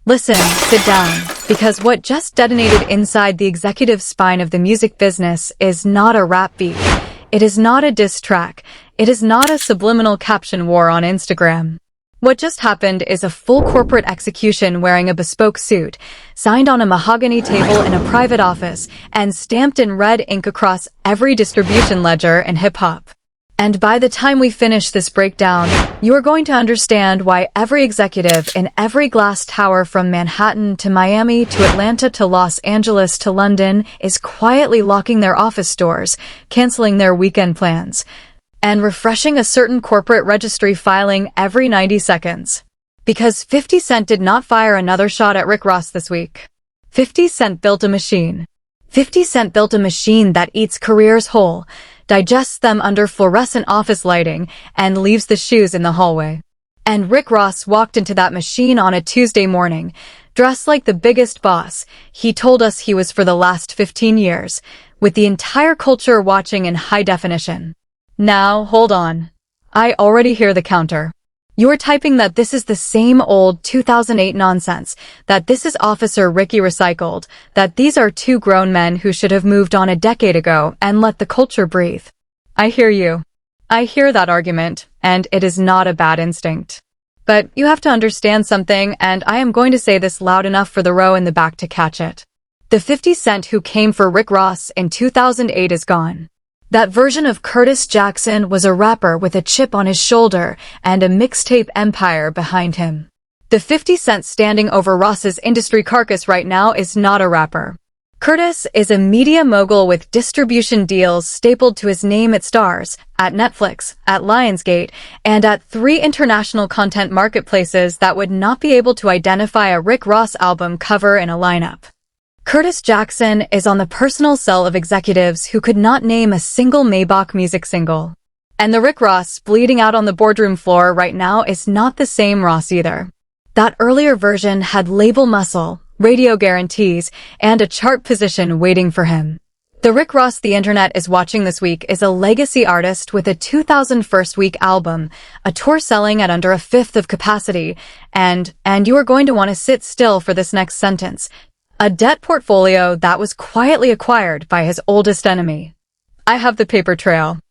Listen, sit down, because what just detonated inside the executive spine of the music business is not a rap beat. It is not a diss track. It is not a subliminal caption war on Instagram. What just happened is a full corporate execution wearing a bespoke suit, signed on a mahogany table in a private office, and stamped in red ink across every distribution ledger in hip-hop. And by the time we finish this breakdown, you are going to understand why every executive in every glass tower from Manhattan to Miami to Atlanta to Los Angeles to London is quietly locking their office doors, canceling their weekend plans, and refreshing a certain corporate registry filing every 90 seconds. Because 50 Cent did not fire another shot at Rick Ross this week. 50 Cent built a machine. 50 Cent built a machine that eats careers whole, digests them under fluorescent office lighting, and leaves the shoes in the hallway. And Rick Ross walked into that machine on a Tuesday morning, dressed like the biggest boss he told us he was for the last 15 years, with the entire culture watching in high definition. Now, hold on. I already hear the counter. You're typing that this is the same old 2008 nonsense, that this is Officer Ricky recycled, that these are two grown men who should have moved on a decade ago and let the culture breathe. I hear you. I hear that argument, and it is not a bad instinct. But you have to understand something, and I am going to say this loud enough for the row in the back to catch it. The 50 Cent who came for Rick Ross in 2008 is gone. That version of Curtis Jackson was a rapper with a chip on his shoulder and a mixtape empire behind him. The 50 Cent standing over Ross's industry carcass right now is not a rapper. Curtis is a media mogul with distribution deals stapled to his name at Starz, at Netflix, at Lionsgate, and at 3 international content marketplaces that would not be able to identify a Rick Ross album cover in a lineup. Curtis Jackson is on the personal cell of executives who could not name a single Maybach music single. And the Rick Ross bleeding out on the boardroom floor right now is not the same Ross either. That earlier version had label muscle, radio guarantees, and a chart position waiting for him. The Rick Ross the internet is watching this week is a legacy artist with a 2001 week album, a tour selling at under a fifth of capacity, and you are going to want to sit still for this next sentence. A debt portfolio that was quietly acquired by his oldest enemy. I have the paper trail.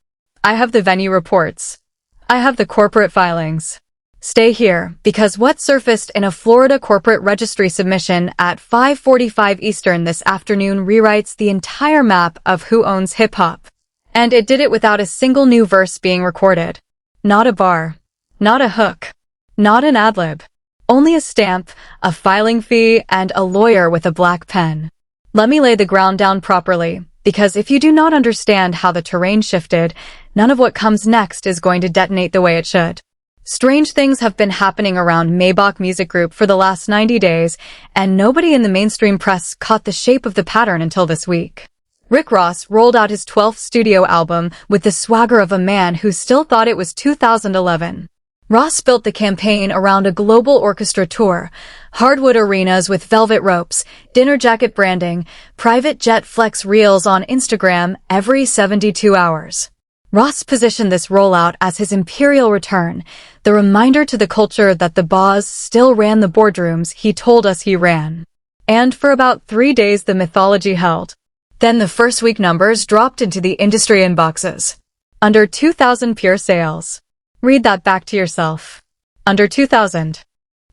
I have the venue reports. I have the corporate filings. Stay here, because what surfaced in a Florida corporate registry submission at 5:45 Eastern this afternoon rewrites the entire map of who owns hip-hop. And it did it without a single new verse being recorded. Not a bar. Not a hook. Not an ad-lib. Only a stamp, a filing fee, and a lawyer with a black pen. Let me lay the ground down properly, because if you do not understand how the terrain shifted, none of what comes next is going to detonate the way it should. Strange things have been happening around Maybach Music Group for the last 90 days, and nobody in the mainstream press caught the shape of the pattern until this week. Rick Ross rolled out his 12th studio album with the swagger of a man who still thought it was 2011. Ross built the campaign around a global orchestra tour, hardwood arenas with velvet ropes, dinner jacket branding, private jet flex reels on Instagram every 72 hours. Ross positioned this rollout as his imperial return, the reminder to the culture that the boss still ran the boardrooms he told us he ran. And for about 3 days the mythology held. Then the first week numbers dropped into the industry inboxes. Under 2,000 pure sales. Read that back to yourself. Under 2,000.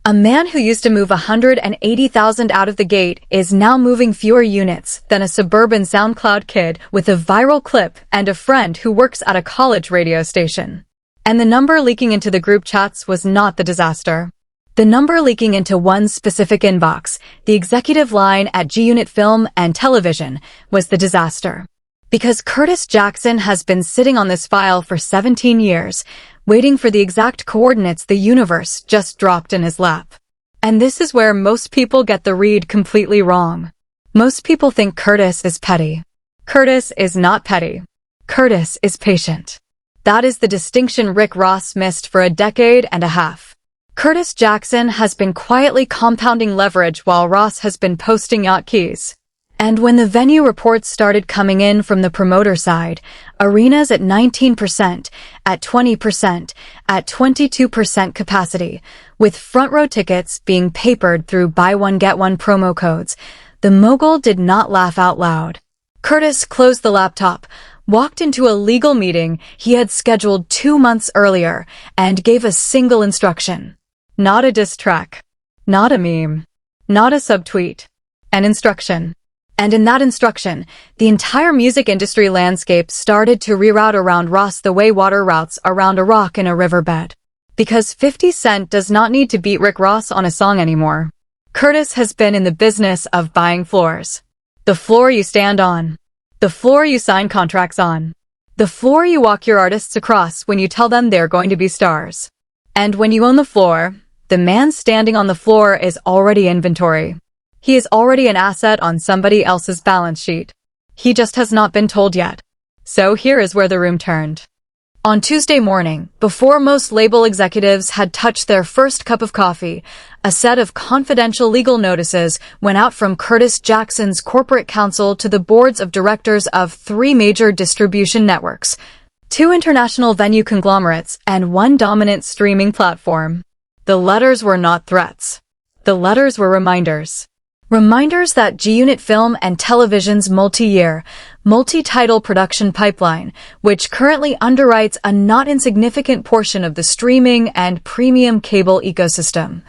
A man who used to move 180,000 out of the gate is now moving fewer units than a suburban SoundCloud kid with a viral clip and a friend who works at a college radio station. And the number leaking into the group chats was not the disaster. The number leaking into one specific inbox, the executive line at G-Unit Film and Television, was the disaster. Because Curtis Jackson has been sitting on this file for 17 years, waiting for the exact coordinates the universe just dropped in his lap. And this is where most people get the read completely wrong. Most people think Curtis is petty. Curtis is not petty. Curtis is patient. That is the distinction Rick Ross missed for a decade and a half. Curtis Jackson has been quietly compounding leverage while Ross has been posting yacht keys. And when the venue reports started coming in from the promoter side, arenas at 19%, at 20%, at 22% capacity, with front row tickets being papered through buy one get one promo codes, the mogul did not laugh out loud. Curtis closed the laptop, walked into a legal meeting he had scheduled 2 months earlier, and gave a single instruction. Not a diss track. Not a meme. Not a subtweet. An instruction. And in that instruction, the entire music industry landscape started to reroute around Ross the way water routes around a rock in a riverbed. Because 50 Cent does not need to beat Rick Ross on a song anymore. Curtis has been in the business of buying floors. The floor you stand on. The floor you sign contracts on. The floor you walk your artists across when you tell them they're going to be stars. And when you own the floor, the man standing on the floor is already inventory. He is already an asset on somebody else's balance sheet. He just has not been told yet. So here is where the room turned. On Tuesday morning, before most label executives had touched their first cup of coffee, a set of confidential legal notices went out from Curtis Jackson's corporate counsel to the boards of directors of 3 major distribution networks, 2 international venue conglomerates, and 1 dominant streaming platform. The letters were not threats. The letters were reminders. Reminders that G-Unit Film and Television's multi-year, multi-title production pipeline, which currently underwrites a not insignificant portion of the streaming and premium cable ecosystem,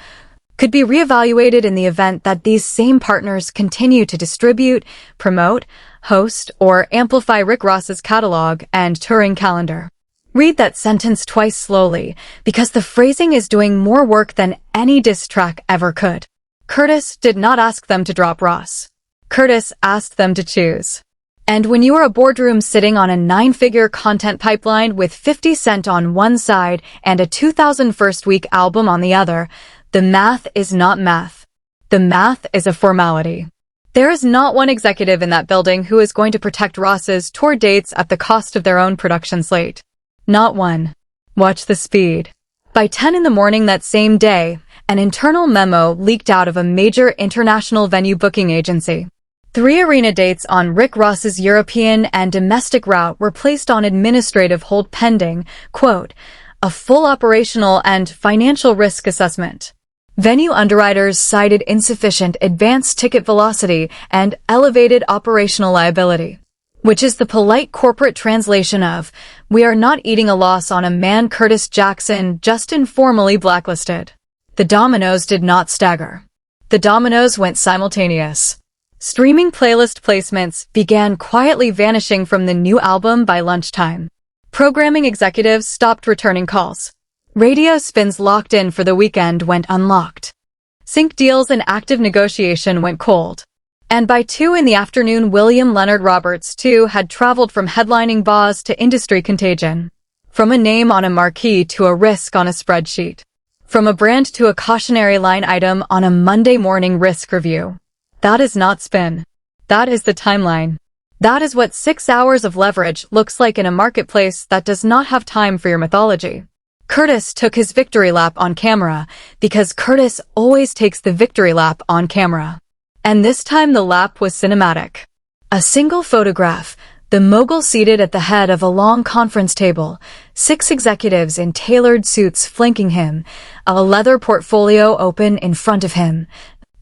could be reevaluated in the event that these same partners continue to distribute, promote, host, or amplify Rick Ross's catalog and touring calendar. Read that sentence twice slowly, because the phrasing is doing more work than any diss track ever could. Curtis did not ask them to drop Ross. Curtis asked them to choose. And when you are a boardroom sitting on a 9-figure content pipeline with 50 Cent on one side and a 2001st week album on the other, the math is not math. The math is a formality. There is not one executive in that building who is going to protect Ross's tour dates at the cost of their own production slate. Not one. Watch the speed. By 10 in the morning that same day, an internal memo leaked out of a major international venue booking agency. 3 arena dates on Rick Ross's European and domestic route were placed on administrative hold pending, quote, a full operational and financial risk assessment. Venue underwriters cited insufficient advanced ticket velocity and elevated operational liability, which is the polite corporate translation of, we are not eating a loss on a man Curtis Jackson just informally blacklisted. The dominoes did not stagger. The dominoes went simultaneous. Streaming playlist placements began quietly vanishing from the new album by lunchtime. Programming executives stopped returning calls. Radio spins locked in for the weekend went unlocked. Sync deals in active negotiation went cold. And by 2 in the afternoon, William Leonard Roberts, too, had traveled from headlining Boz to industry contagion. From a name on a marquee to a risk on a spreadsheet. From a brand to a cautionary line item on a Monday morning risk review. That is not spin. That is the timeline. That is what 6 hours of leverage looks like in a marketplace that does not have time for your mythology. Curtis took his victory lap on camera because Curtis always takes the victory lap on camera. And this time the lap was cinematic. A single photograph, the mogul seated at the head of a long conference table, 6 executives in tailored suits flanking him, a leather portfolio open in front of him,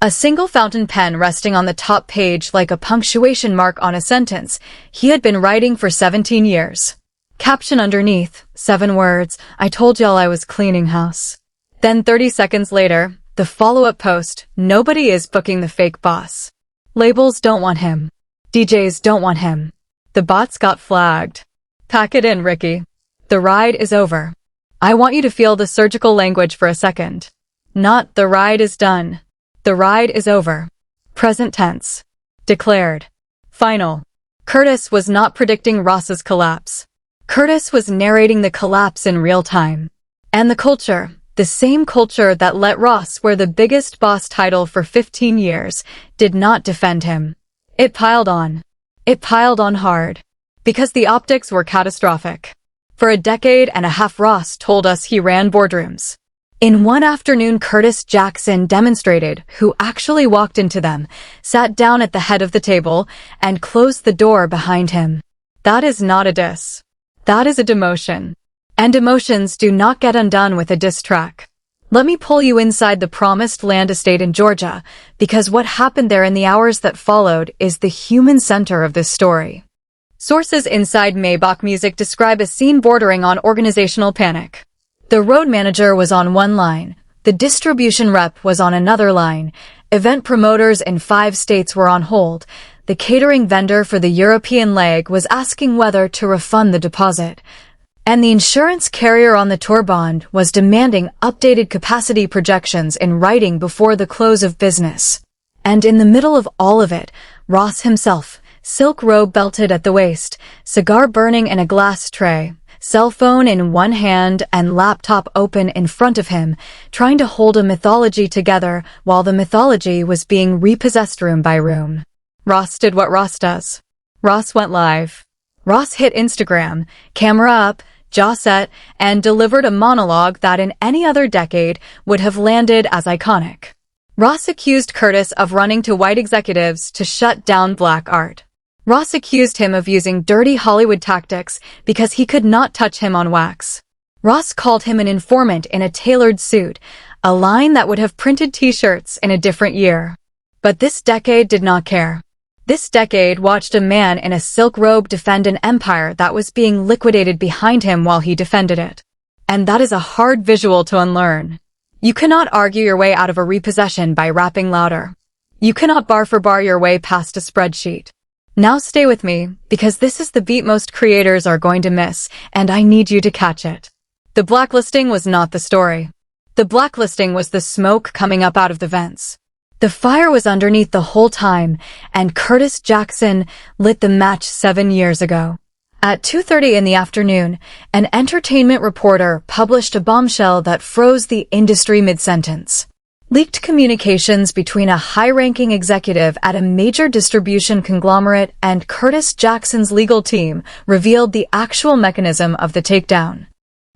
a single fountain pen resting on the top page like a punctuation mark on a sentence he had been writing for 17 years. Caption underneath, 7 words, I told y'all I was cleaning house. Then 30 seconds later, the follow-up post, nobody is booking the fake boss. Labels don't want him. DJs don't want him. The bots got flagged. Pack it in, Ricky. The ride is over. I want you to feel the surgical language for a second. Not the ride is done. The ride is over. Present tense. Declared. Final. Curtis was not predicting Ross's collapse. Curtis was narrating the collapse in real time. And the culture, the same culture that let Ross wear the biggest boss title for 15 years, did not defend him. It piled on. It piled on hard. Because the optics were catastrophic. For a decade and a half Ross told us he ran boardrooms. In one afternoon, Curtis Jackson demonstrated who actually walked into them, sat down at the head of the table, and closed the door behind him. That is not a diss. That is a demotion. And demotions do not get undone with a diss track. Let me pull you inside the promised land estate in Georgia, because what happened there in the hours that followed is the human center of this story. Sources inside Maybach Music describe a scene bordering on organizational panic. The road manager was on one line, the distribution rep was on another line, event promoters in 5 states were on hold, the catering vendor for the European leg was asking whether to refund the deposit, and the insurance carrier on the tour bond was demanding updated capacity projections in writing before the close of business. And in the middle of all of it, Ross himself, silk robe belted at the waist, cigar burning in a glass tray, cell phone in one hand and laptop open in front of him, trying to hold a mythology together while the mythology was being repossessed room by room. Ross did what Ross does. Ross went live. Ross hit Instagram, camera up, jaw set, and delivered a monologue that in any other decade would have landed as iconic. Ross accused Curtis of running to white executives to shut down black art. Ross accused him of using dirty Hollywood tactics because he could not touch him on wax. Ross called him an informant in a tailored suit, a line that would have printed t-shirts in a different year. But this decade did not care. This decade watched a man in a silk robe defend an empire that was being liquidated behind him while he defended it. And that is a hard visual to unlearn. You cannot argue your way out of a repossession by rapping louder. You cannot bar for bar your way past a spreadsheet. Now stay with me, because this is the beat most creators are going to miss, and I need you to catch it. The blacklisting was not the story. The blacklisting was the smoke coming up out of the vents. The fire was underneath the whole time, and Curtis Jackson lit the match 7 years ago. At 2:30 in the afternoon, an entertainment reporter published a bombshell that froze the industry mid-sentence. Leaked communications between a high-ranking executive at a major distribution conglomerate and Curtis Jackson's legal team revealed the actual mechanism of the takedown.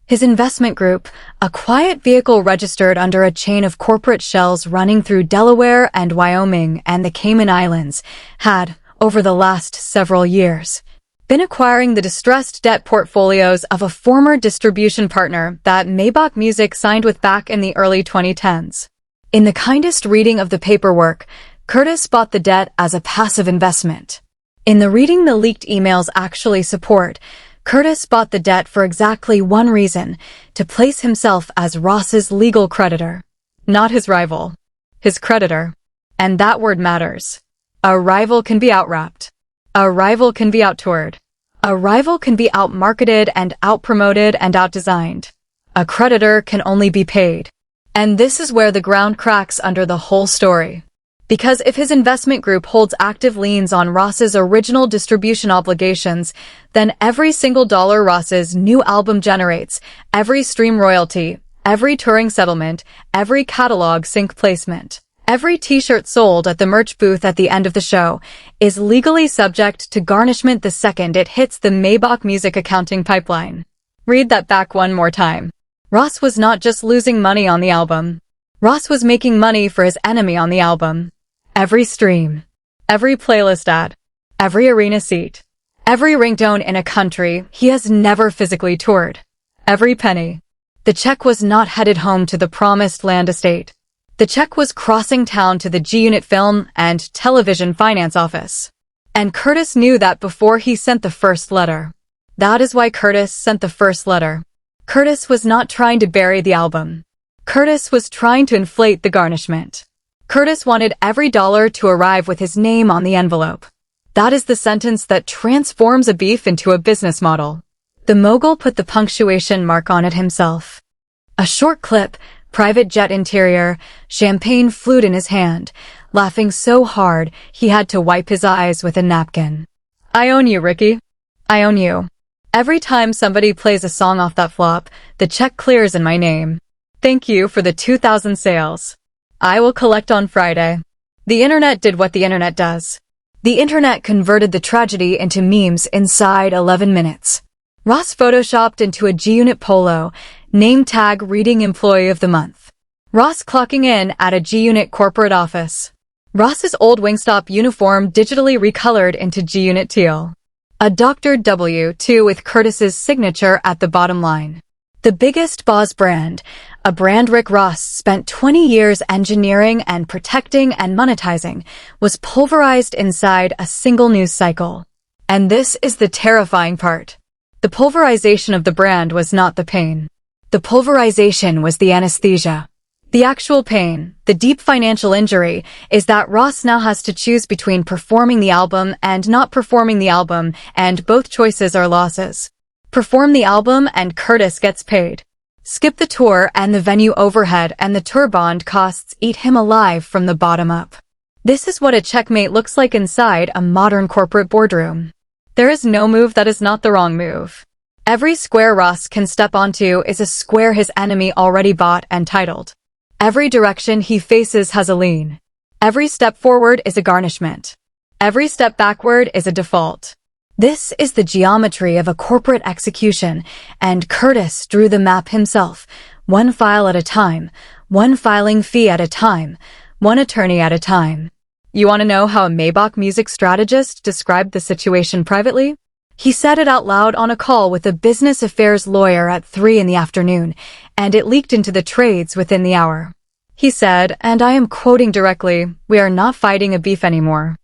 His investment group, a quiet vehicle registered under a chain of corporate shells running through Delaware and Wyoming and the Cayman Islands, had, over the last several years, been acquiring the distressed debt portfolios of a former distribution partner that Maybach Music signed with back in the early 2010s. In the kindest reading of the paperwork, Curtis bought the debt as a passive investment. In the reading the leaked emails actually support, Curtis bought the debt for exactly one reason, to place himself as Ross's legal creditor. Not his rival. His creditor. And that word matters. A rival can be outwrapped. A rival can be outtoured. A rival can be outmarketed and outpromoted and outdesigned. A creditor can only be paid. And this is where the ground cracks under the whole story. Because if his investment group holds active liens on Ross's original distribution obligations, then every single dollar Ross's new album generates, every stream royalty, every touring settlement, every catalog sync placement, every t-shirt sold at the merch booth at the end of the show, is legally subject to garnishment the second it hits the Maybach Music accounting pipeline. Read that back one more time. Ross was not just losing money on the album. Ross was making money for his enemy on the album. Every stream, every playlist ad, every arena seat, every ringtone in a country he has never physically toured. Every penny. The check was not headed home to the promised land estate. The check was crossing town to the G-Unit Film and Television Finance Office. And Curtis knew that before he sent the first letter. That is why Curtis sent the first letter. Curtis was not trying to bury the album. Curtis was trying to inflate the garnishment. Curtis wanted every dollar to arrive with his name on the envelope. That is the sentence that transforms a beef into a business model. The mogul put the punctuation mark on it himself. A short clip, private jet interior, champagne flute in his hand, laughing so hard he had to wipe his eyes with a napkin. I own you, Ricky. I own you. Every time somebody plays a song off that flop, the check clears in my name. Thank you for the 2,000 sales. I will collect on Friday. The internet did what the internet does. The internet converted the tragedy into memes inside 11 minutes. Ross photoshopped into a G-Unit polo, Name tag reading employee of the month. Ross clocking in at a G-Unit corporate office. Ross's old Wingstop uniform digitally recolored into G-Unit teal. A doctored W2 with Curtis's signature at the bottom line. The biggest boss brand, a brand Rick Ross spent 20 years engineering and protecting and monetizing, was pulverized inside a single news cycle. And this is the terrifying part. The pulverization of the brand was not the pain. The pulverization was the anesthesia. The actual pain, the deep financial injury, is that Ross now has to choose between performing the album and not performing the album, and both choices are losses. Perform the album and Curtis gets paid. Skip the tour and the venue overhead and the tour bond costs eat him alive from the bottom up. This is what a checkmate looks like inside a modern corporate boardroom. There is no move that is not the wrong move. Every square Ross can step onto is a square his enemy already bought and titled. Every direction he faces has a lean. Every step forward is a garnishment. Every step backward is a default. This is the geometry of a corporate execution, and Curtis drew the map himself, one file at a time, one filing fee at a time, one attorney at a time. You want to know how a Maybach music strategist described the situation privately? He said it out loud on a call with a business affairs lawyer at 3 in the afternoon, and it leaked into the trades within the hour. He said, and I am quoting directly, "We are not fighting a beef anymore.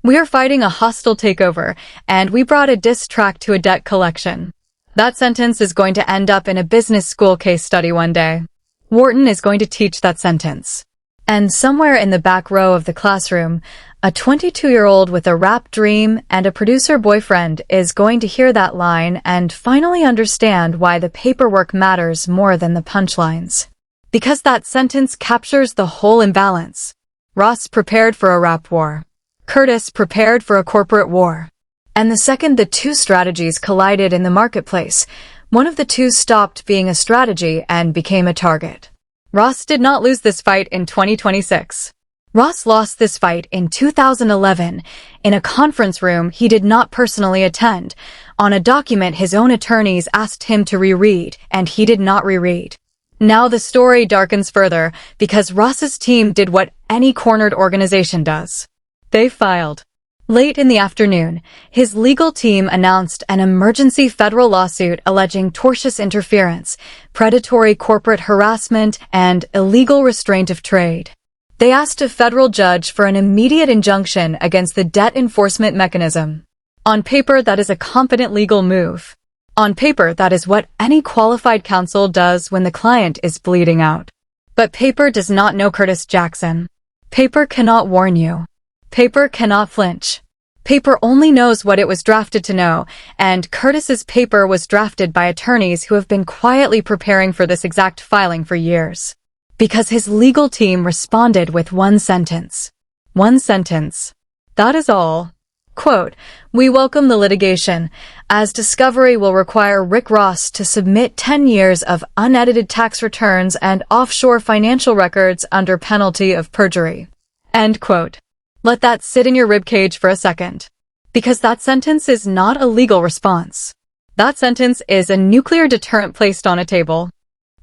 We are fighting a hostile takeover, and we brought a diss track to a debt collection." That sentence is going to end up in a business school case study one day. Wharton is going to teach that sentence. And somewhere in the back row of the classroom, a 22-year-old with a rap dream and a producer boyfriend is going to hear that line and finally understand why the paperwork matters more than the punchlines. Because that sentence captures the whole imbalance. Ross prepared for a rap war. Curtis prepared for a corporate war. And the second the two strategies collided in the marketplace, one of the two stopped being a strategy and became a target. Ross did not lose this fight in 2026. Ross lost this fight in 2011 in a conference room he did not personally attend, on a document his own attorneys asked him to reread, and he did not reread. Now the story darkens further because Ross's team did what any cornered organization does. They filed. Late in the afternoon, his legal team announced an emergency federal lawsuit alleging tortious interference, predatory corporate harassment, and illegal restraint of trade. They asked a federal judge for an immediate injunction against the debt enforcement mechanism. On paper, that is a competent legal move. On paper, that is what any qualified counsel does when the client is bleeding out. But paper does not know Curtis Jackson. Paper cannot warn you. Paper cannot flinch. Paper only knows what it was drafted to know, and Curtis's paper was drafted by attorneys who have been quietly preparing for this exact filing for years. Because his legal team responded with one sentence. One sentence. That is all. Quote, "We welcome the litigation, as discovery will require Rick Ross to submit 10 years of unedited tax returns and offshore financial records under penalty of perjury." End quote. Let that sit in your ribcage for a second. Because that sentence is not a legal response. That sentence is a nuclear deterrent placed on a table.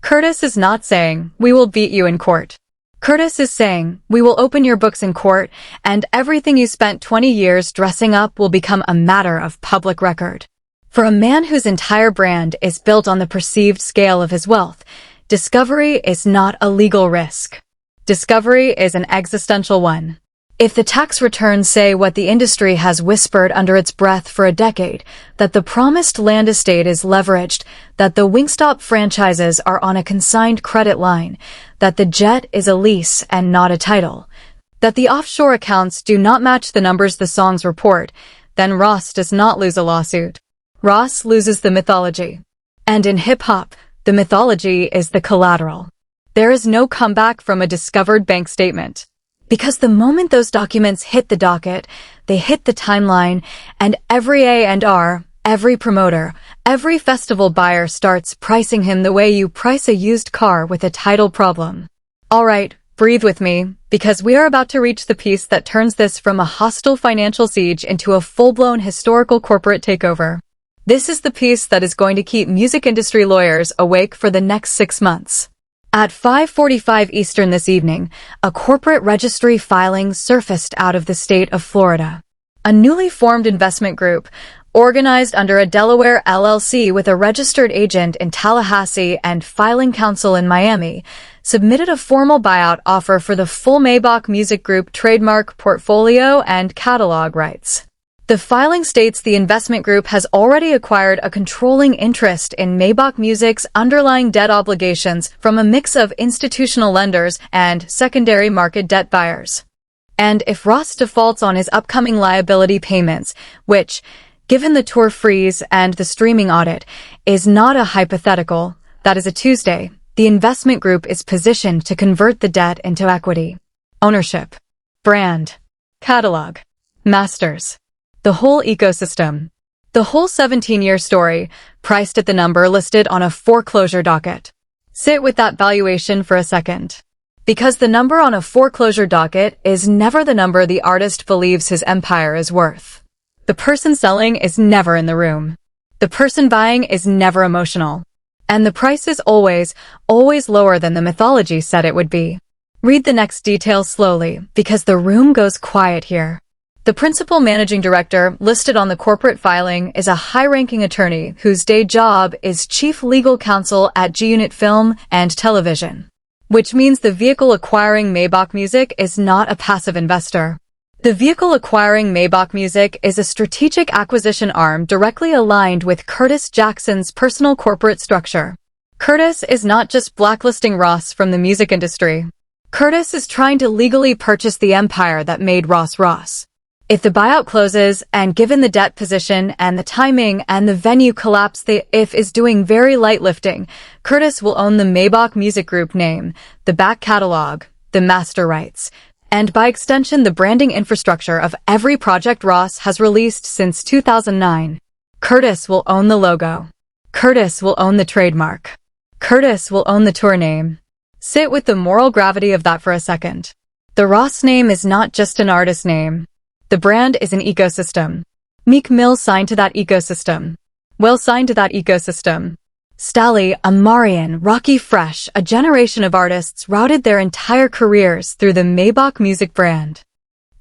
Curtis is not saying, "We will beat you in court." Curtis is saying, "We will open your books in court, and everything you spent 20 years dressing up will become a matter of public record." For a man whose entire brand is built on the perceived scale of his wealth, discovery is not a legal risk. Discovery is an existential one. If the tax returns say what the industry has whispered under its breath for a decade, that the promised land estate is leveraged, that the Wingstop franchises are on a consigned credit line, that the jet is a lease and not a title, that the offshore accounts do not match the numbers the songs report, then Ross does not lose a lawsuit. Ross loses the mythology. And in hip-hop, the mythology is the collateral. There is no comeback from a discovered bank statement. Because the moment those documents hit the docket, they hit the timeline, and every A&R, every promoter, every festival buyer starts pricing him the way you price a used car with a title problem. All right, breathe with me, because we are about to reach the piece that turns this from a hostile financial siege into a full-blown historical corporate takeover. This is the piece that is going to keep music industry lawyers awake for the next 6 months. At 5:45 Eastern this evening, a corporate registry filing surfaced out of the state of Florida. A newly formed investment group, organized under a Delaware LLC with a registered agent in Tallahassee and filing counsel in Miami, submitted a formal buyout offer for the full Maybach Music Group trademark, portfolio, and catalog rights. The filing states the investment group has already acquired a controlling interest in Maybach Music's underlying debt obligations from a mix of institutional lenders and secondary market debt buyers. And if Ross defaults on his upcoming liability payments, which, given the tour freeze and the streaming audit, is not a hypothetical, that is a Tuesday, the investment group is positioned to convert the debt into equity. Ownership, brand, catalog, masters. The whole ecosystem. The whole 17-year story, priced at the number listed on a foreclosure docket. Sit with that valuation for a second. Because the number on a foreclosure docket is never the number the artist believes his empire is worth. The person selling is never in the room. The person buying is never emotional. And the price is always lower than the mythology said it would be. Read the next detail slowly, because the room goes quiet here. The principal managing director listed on the corporate filing is a high-ranking attorney whose day job is chief legal counsel at G-Unit Film and Television, which means the vehicle acquiring Maybach Music is not a passive investor. The vehicle acquiring Maybach Music is a strategic acquisition arm directly aligned with Curtis Jackson's personal corporate structure. Curtis is not just blacklisting Ross from the music industry. Curtis is trying to legally purchase the empire that made Ross Ross. If the buyout closes, and given the debt position and the timing and the venue collapse, the if is doing very light lifting, Curtis will own the Maybach Music Group name, the back catalog, the master rights, and by extension the branding infrastructure of every project Ross has released since 2009. Curtis will own the logo. Curtis will own the trademark. Curtis will own the tour name. Sit with the moral gravity of that for a second. The Ross name is not just an artist name. The brand is an ecosystem. Meek Mill signed to that ecosystem. Will signed to that ecosystem. Stally, Amarian, Rocky Fresh, a generation of artists routed their entire careers through the Maybach Music brand.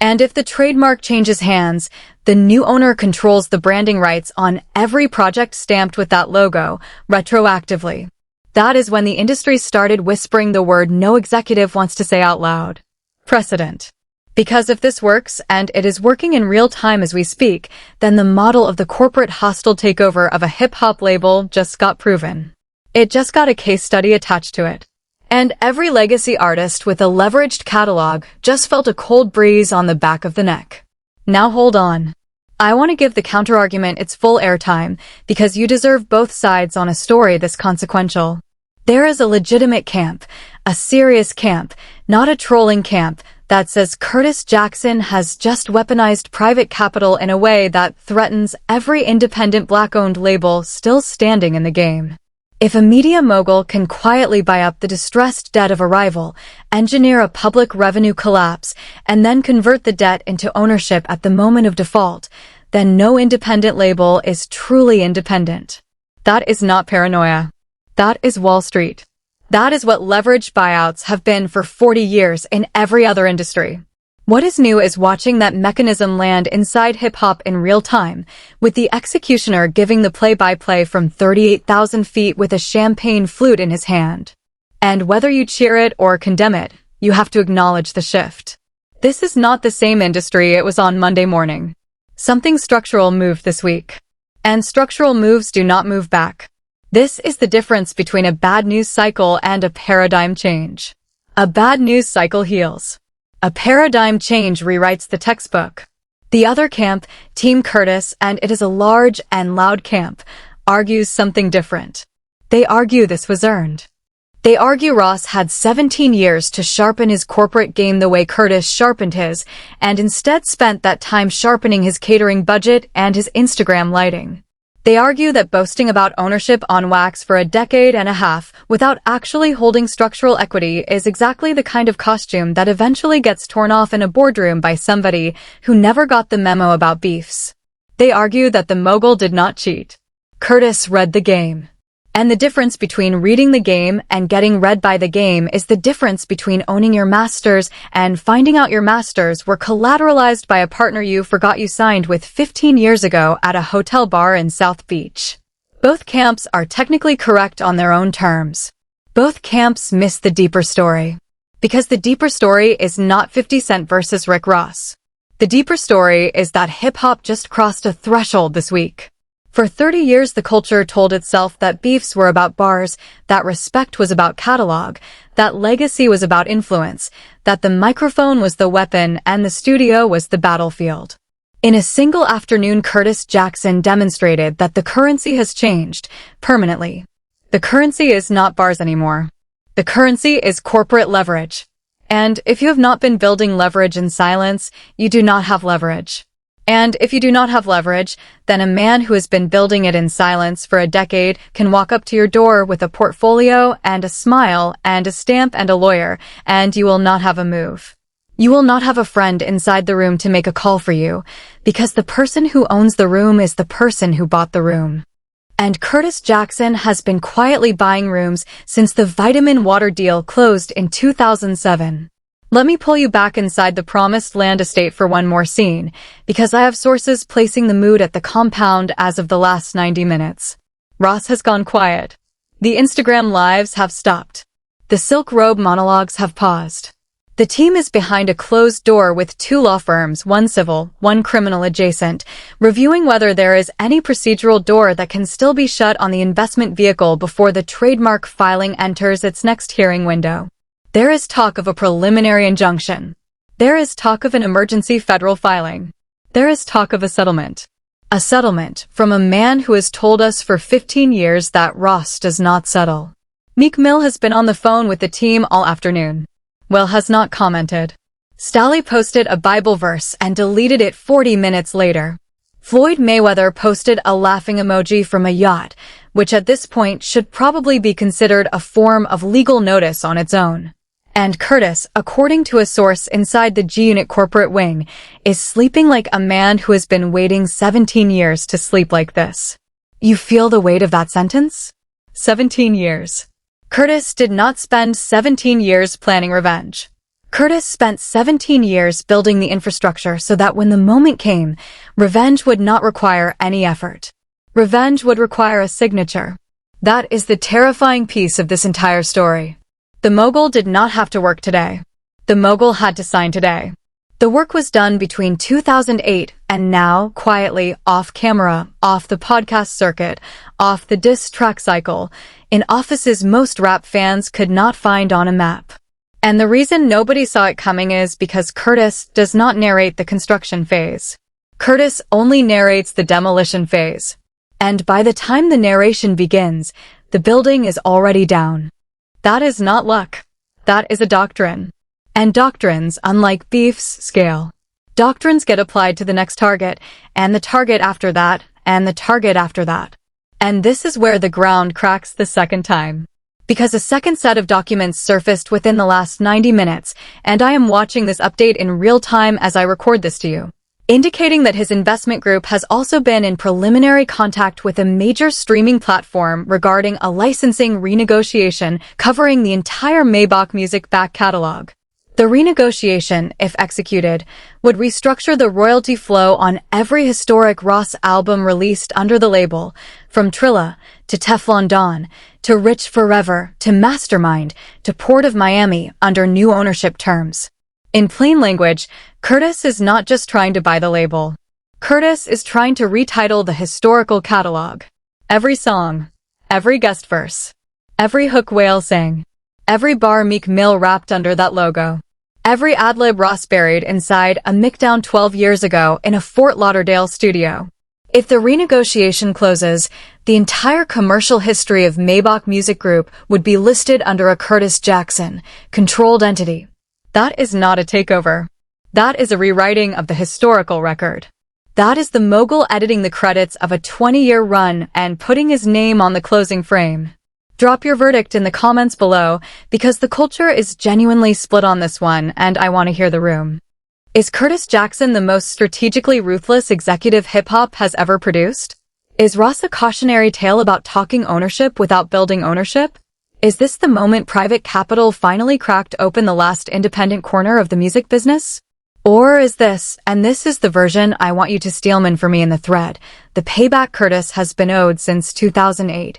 And if the trademark changes hands, the new owner controls the branding rights on every project stamped with that logo, retroactively. That is when the industry started whispering the word no executive wants to say out loud. Precedent. Because if this works, and it is working in real time as we speak, then the model of the corporate hostile takeover of a hip-hop label just got proven. It just got a case study attached to it. And every legacy artist with a leveraged catalog just felt a cold breeze on the back of the neck. Now hold on. I want to give the counterargument its full airtime, because you deserve both sides on a story this consequential. There is a legitimate camp, a serious camp, not a trolling camp, that says Curtis Jackson has just weaponized private capital in a way that threatens every independent black-owned label still standing in the game. If a media mogul can quietly buy up the distressed debt of a rival, engineer a public revenue collapse, and then convert the debt into ownership at the moment of default, then no independent label is truly independent. That is not paranoia. That is Wall Street. That is what leveraged buyouts have been for 40 years in every other industry. What is new is watching that mechanism land inside hip-hop in real time, with the executioner giving the play-by-play from 38,000 feet with a champagne flute in his hand. And whether you cheer it or condemn it, you have to acknowledge the shift. This is not the same industry it was on Monday morning. Something structural moved this week. And structural moves do not move back. This is the difference between a bad news cycle and a paradigm change. A bad news cycle heals. A paradigm change rewrites the textbook. The other camp, Team Curtis, and it is a large and loud camp, argues something different. They argue this was earned. They argue Ross had 17 years to sharpen his corporate game the way Curtis sharpened his, and instead spent that time sharpening his catering budget and his Instagram lighting. They argue that boasting about ownership on wax for a decade and a half without actually holding structural equity is exactly the kind of costume that eventually gets torn off in a boardroom by somebody who never got the memo about beefs. They argue that the mogul did not cheat. Curtis read the game. And the difference between reading the game and getting read by the game is the difference between owning your masters and finding out your masters were collateralized by a partner you forgot you signed with 15 years ago at a hotel bar in South Beach. Both camps are technically correct on their own terms. Both camps miss the deeper story. Because the deeper story is not 50 Cent versus Rick Ross. The deeper story is that hip-hop just crossed a threshold this week. For 30 years, the culture told itself that beefs were about bars, that respect was about catalog, that legacy was about influence, that the microphone was the weapon and the studio was the battlefield. In a single afternoon, Curtis Jackson demonstrated that the currency has changed permanently. The currency is not bars anymore. The currency is corporate leverage. And if you have not been building leverage in silence, you do not have leverage. And if you do not have leverage, then a man who has been building it in silence for a decade can walk up to your door with a portfolio and a smile and a stamp and a lawyer, and you will not have a move. You will not have a friend inside the room to make a call for you, because the person who owns the room is the person who bought the room. And Curtis Jackson has been quietly buying rooms since the vitamin water deal closed in 2007. Let me pull you back inside the Promised Land estate for one more scene, because I have sources placing the mood at the compound as of the last 90 minutes. Ross has gone quiet. The Instagram lives have stopped. The silk robe monologues have paused. The team is behind a closed door with two law firms, one civil, one criminal adjacent, reviewing whether there is any procedural door that can still be shut on the investment vehicle before the trademark filing enters its next hearing window. There is talk of a preliminary injunction. There is talk of an emergency federal filing. There is talk of a settlement. A settlement from a man who has told us for 15 years that Ross does not settle. Meek Mill has been on the phone with the team all afternoon. Will has not commented. Stally posted a Bible verse and deleted it 40 minutes later. Floyd Mayweather posted a laughing emoji from a yacht, which at this point should probably be considered a form of legal notice on its own. And Curtis, according to a source inside the G-Unit corporate wing, is sleeping like a man who has been waiting 17 years to sleep like this. You feel the weight of that sentence? 17 years. Curtis did not spend 17 years planning revenge. Curtis spent 17 years building the infrastructure so that when the moment came, revenge would not require any effort. Revenge would require a signature. That is the terrifying piece of this entire story. The mogul did not have to work today. The mogul had to sign today. The work was done between 2008 and now, quietly, off camera, off the podcast circuit, off the diss track cycle, in offices most rap fans could not find on a map. And the reason nobody saw it coming is because Curtis does not narrate the construction phase. Curtis only narrates the demolition phase. And by the time the narration begins, the building is already down. That is not luck. That is a doctrine. And doctrines, unlike beefs, scale. Doctrines get applied to the next target, and the target after that, and the target after that. And this is where the ground cracks the second time. Because a second set of documents surfaced within the last 90 minutes, and I am watching this update in real time as I record this to you, indicating that his investment group has also been in preliminary contact with a major streaming platform regarding a licensing renegotiation covering the entire Maybach music back catalog. The renegotiation, if executed, would restructure the royalty flow on every historic Ross album released under the label, from Trilla, to Teflon Don, to Rich Forever, to Mastermind, to Port of Miami under new ownership terms. In plain language, Curtis is not just trying to buy the label. Curtis is trying to retitle the historical catalog. Every song, every guest verse, every hook Whale sang, every bar Meek Mill rapped under that logo, every ad-lib Ross buried inside a micdown 12 years ago in a Fort Lauderdale studio. If the renegotiation closes, the entire commercial history of Maybach Music Group would be listed under a Curtis Jackson controlled entity. That is not a takeover. That is a rewriting of the historical record. That is the mogul editing the credits of a 20-year run and putting his name on the closing frame. Drop your verdict in the comments below, because the culture is genuinely split on this one and I want to hear the room. Is Curtis Jackson the most strategically ruthless executive hip-hop has ever produced? Is Ross a cautionary tale about talking ownership without building ownership? Is this the moment private capital finally cracked open the last independent corner of the music business? Or is this, and this is the version I want you to steelman for me in the thread, the payback Curtis has been owed since 2008,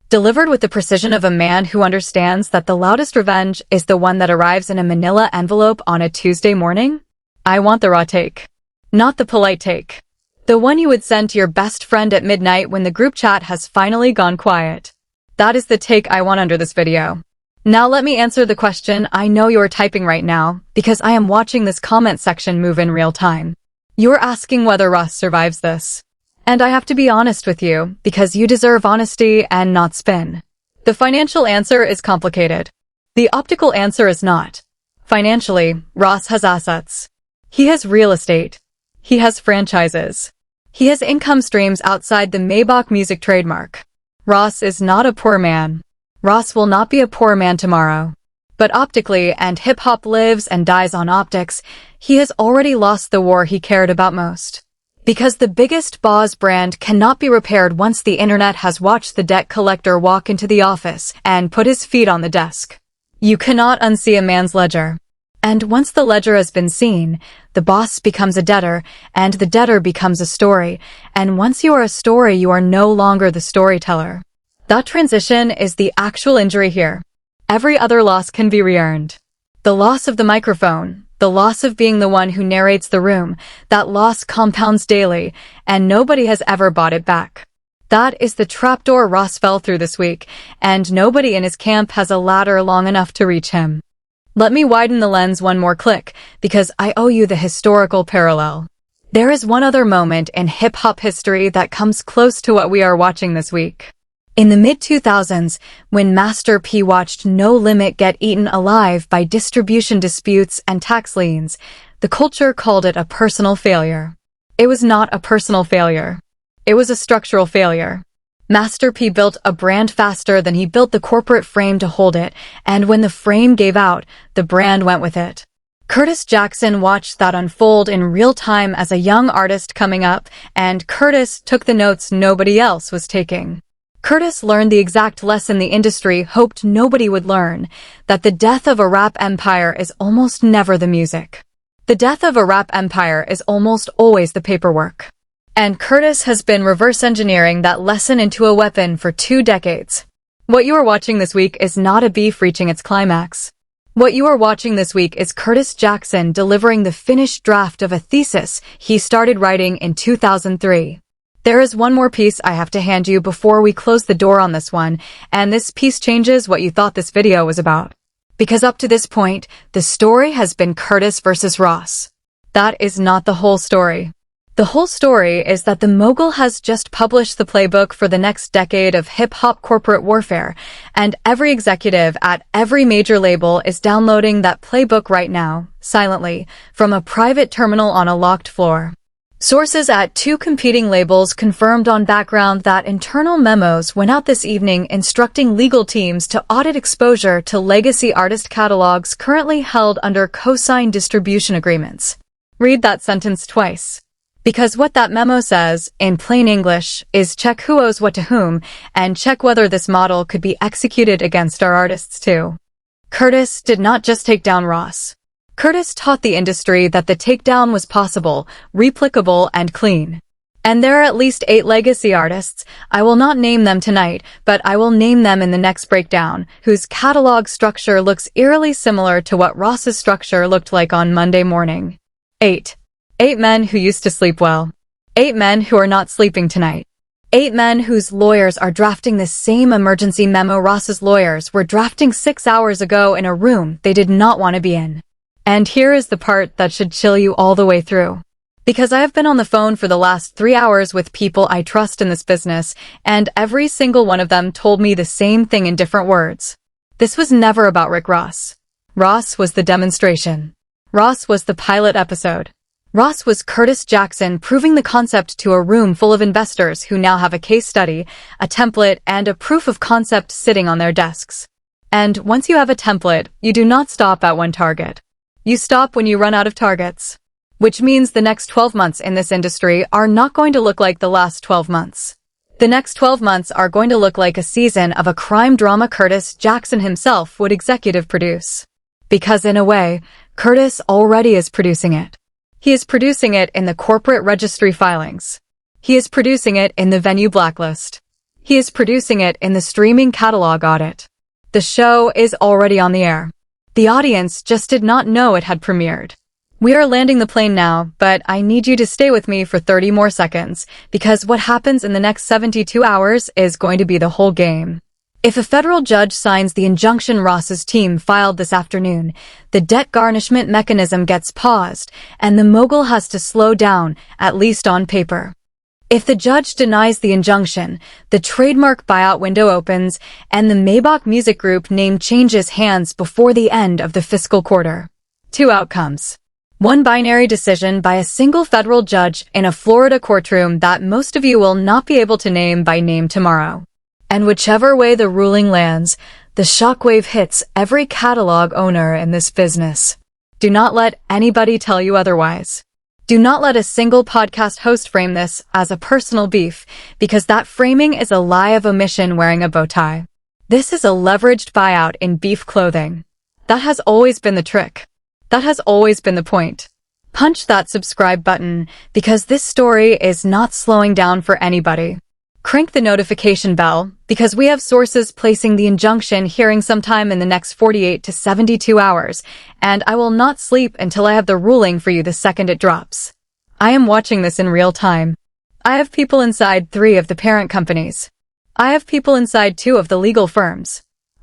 delivered with the precision of a man who understands that the loudest revenge is the one that arrives in a manila envelope on a Tuesday morning? I want the raw take. Not the polite take. The one you would send to your best friend at midnight when the group chat has finally gone quiet. That is the take I want under this video. Now let me answer the question I know you're typing right now, because I am watching this comment section move in real time. You're asking whether Ross survives this. And I have to be honest with you, because you deserve honesty and not spin. The financial answer is complicated. The optical answer is not. Financially, Ross has assets. He has real estate. He has franchises. He has income streams outside the Maybach music trademark. Ross is not a poor man. Ross will not be a poor man tomorrow. But optically, and hip-hop lives and dies on optics, he has already lost the war he cared about most. Because the biggest boss brand cannot be repaired once the internet has watched the debt collector walk into the office and put his feet on the desk. You cannot unsee a man's ledger. And once the ledger has been seen, the boss becomes a debtor, and the debtor becomes a story, and once you are a story, you are no longer the storyteller. That transition is the actual injury here. Every other loss can be re-earned. The loss of the microphone, the loss of being the one who narrates the room, that loss compounds daily, and nobody has ever bought it back. That is the trapdoor Ross fell through this week, and nobody in his camp has a ladder long enough to reach him. Let me widen the lens one more click, because I owe you the historical parallel. There is one other moment in hip-hop history that comes close to what we are watching this week. In the mid-2000s, when Master P watched No Limit get eaten alive by distribution disputes and tax liens, the culture called it a personal failure. It was not a personal failure. It was a structural failure. Master P built a brand faster than he built the corporate frame to hold it, and when the frame gave out, the brand went with it. Curtis Jackson watched that unfold in real time as a young artist coming up, and Curtis took the notes nobody else was taking. Curtis learned the exact lesson the industry hoped nobody would learn, that the death of a rap empire is almost never the music. The death of a rap empire is almost always the paperwork. And Curtis has been reverse engineering that lesson into a weapon for 2 decades. What you are watching this week is not a beef reaching its climax. What you are watching this week is Curtis Jackson delivering the finished draft of a thesis he started writing in 2003. There is one more piece I have to hand you before we close the door on this one, and this piece changes what you thought this video was about. Because up to this point, the story has been Curtis versus Ross. That is not the whole story. The whole story is that the mogul has just published the playbook for the next decade of hip-hop corporate warfare, and every executive at every major label is downloading that playbook right now, silently, from a private terminal on a locked floor. Sources at 2 competing labels confirmed on background that internal memos went out this evening instructing legal teams to audit exposure to legacy artist catalogs currently held under co-signed distribution agreements. Read that sentence twice. Because what that memo says, in plain English, is check who owes what to whom, and check whether this model could be executed against our artists too. Curtis did not just take down Ross. Curtis taught the industry that the takedown was possible, replicable, and clean. And there are at least 8 legacy artists, I will not name them tonight, but I will name them in the next breakdown, whose catalog structure looks eerily similar to what Ross's structure looked like on Monday morning. 8 men who used to sleep well. 8 men who are not sleeping tonight. 8 men whose lawyers are drafting the same emergency memo Ross's lawyers were drafting 6 hours ago in a room they did not want to be in. And here is the part that should chill you all the way through. Because I have been on the phone for the last 3 hours with people I trust in this business, and every single one of them told me the same thing in different words. This was never about Rick Ross. Ross was the demonstration. Ross was the pilot episode. Ross was Curtis Jackson proving the concept to a room full of investors who now have a case study, a template, and a proof of concept sitting on their desks. And once you have a template, you do not stop at one target. You stop when you run out of targets. Which means the next 12 months in this industry are not going to look like the last 12 months. The next 12 months are going to look like a season of a crime drama Curtis Jackson himself would executive produce. Because in a way, Curtis already is producing it. He is producing it in the corporate registry filings. He is producing it in the venue blacklist. He is producing it in the streaming catalog audit. The show is already on the air. The audience just did not know it had premiered. We are landing the plane now, but I need you to stay with me for 30 more seconds, because what happens in the next 72 hours is going to be the whole game. If a federal judge signs the injunction Ross's team filed this afternoon, the debt garnishment mechanism gets paused, and the mogul has to slow down, at least on paper. If the judge denies the injunction, the trademark buyout window opens, and the Maybach Music Group name changes hands before the end of the fiscal quarter. Two outcomes. One binary decision by a single federal judge in a Florida courtroom that most of you will not be able to name by name tomorrow. And whichever way the ruling lands, the shockwave hits every catalog owner in this business. Do not let anybody tell you otherwise. Do not let a single podcast host frame this as a personal beef, because that framing is a lie of omission wearing a bow tie. This is a leveraged buyout in beef clothing. That has always been the trick. That has always been the point. Punch that subscribe button, because this story is not slowing down for anybody. Crank the notification bell, because we have sources placing the injunction hearing sometime in the next 48 to 72 hours, and I will not sleep until I have the ruling for you the second it drops. I am watching this in real time. I have people inside 3 of the parent companies. I have people inside 2 of the legal firms.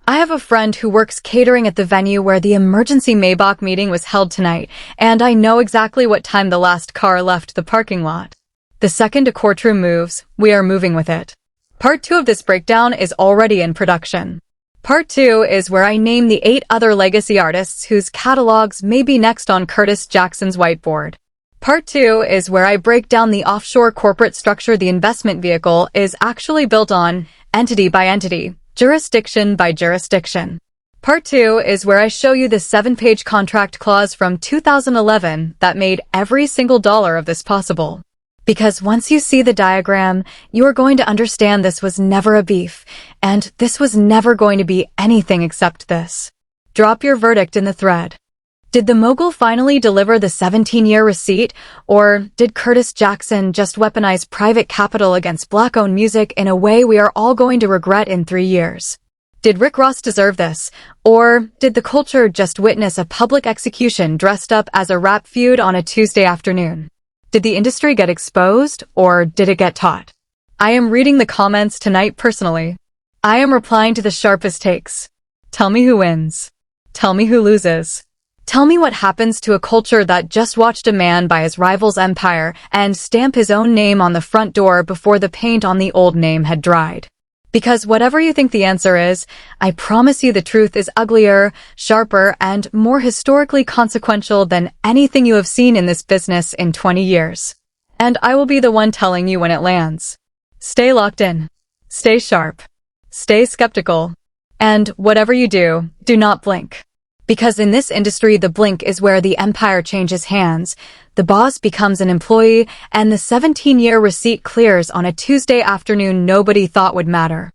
I have a friend who works catering at the venue where the emergency Maybach meeting was held tonight, and I know exactly what time the last car left the parking lot. The second a courtroom moves, we are moving with it. Part 2 of this breakdown is already in production. Part 2 is where I name the 8 other legacy artists whose catalogs may be next on Curtis Jackson's whiteboard. Part 2 is where I break down the offshore corporate structure the investment vehicle is actually built on, entity by entity, jurisdiction by jurisdiction. Part 2 is where I show you the 7-page contract clause from 2011 that made every single dollar of this possible. Because once you see the diagram, you are going to understand this was never a beef, and this was never going to be anything except this. Drop your verdict in the thread. Did the mogul finally deliver the 17-year receipt, or did Curtis Jackson just weaponize private capital against black-owned music in a way we are all going to regret in 3 years? Did Rick Ross deserve this, or did the culture just witness a public execution dressed up as a rap feud on a Tuesday afternoon? Did the industry get exposed, or did it get taught? I am reading the comments tonight personally. I am replying to the sharpest takes. Tell me who wins. Tell me who loses. Tell me what happens to a culture that just watched a man buy his rival's empire and stamp his own name on the front door before the paint on the old name had dried. Because whatever you think the answer is, I promise you the truth is uglier, sharper, and more historically consequential than anything you have seen in this business in 20 years. And I will be the one telling you when it lands. Stay locked in. Stay sharp. Stay skeptical. And whatever you do, do not blink. Because in this industry, the blink is where the empire changes hands, the boss becomes an employee, and the 17-year receipt clears on a Tuesday afternoon nobody thought would matter.